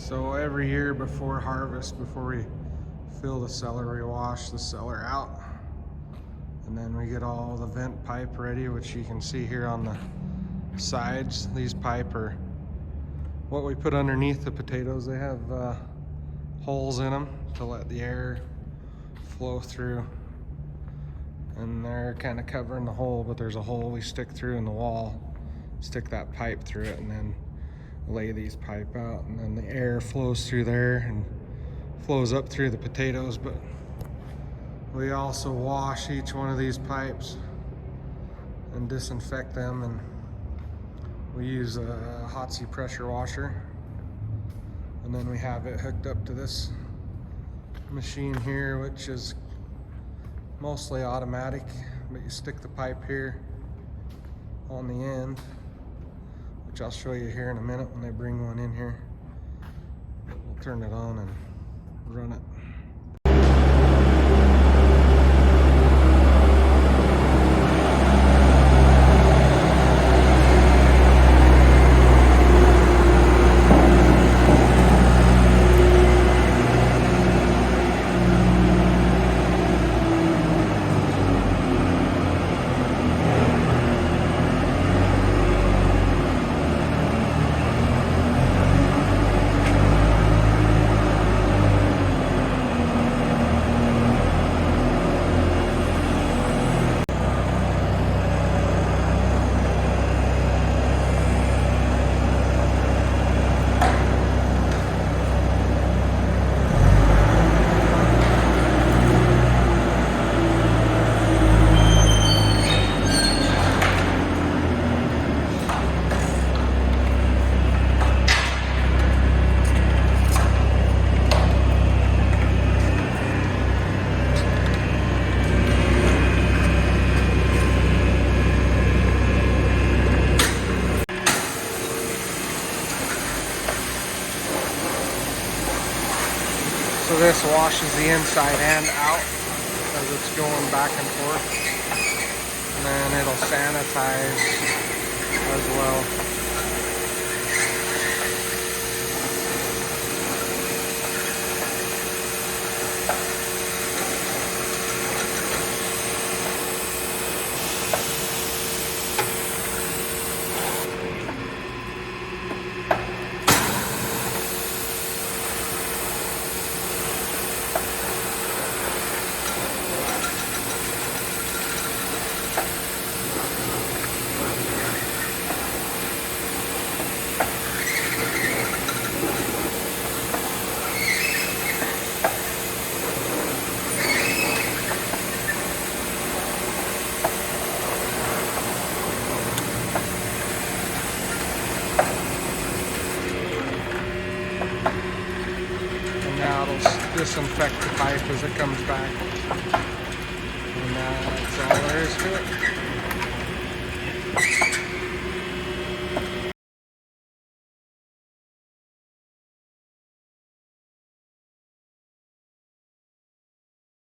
So every year before harvest, before we fill the cellar, we wash the cellar out. And then we get all the vent pipe ready, which you can see here on the sides. These pipe are what we put underneath the potatoes. They have holes in them to let the air flow through. And they're kind of covering the hole, but there's a hole we stick through in the wall, stick that pipe through it, and then lay these pipe out, and then the air flows through there and flows up through the potatoes. But we also wash each one of these pipes and disinfect them, and we use a hot seat pressure washer, and then we have it hooked up to this machine here, which is mostly automatic, but you stick the pipe here on the end, which I'll show you here in a minute when they bring one in here. We'll turn it on and run it. So this washes the inside and out as it's going back and forth. And then it'll sanitize as well. Disinfect the pipe as it comes back, and that's all there is to it.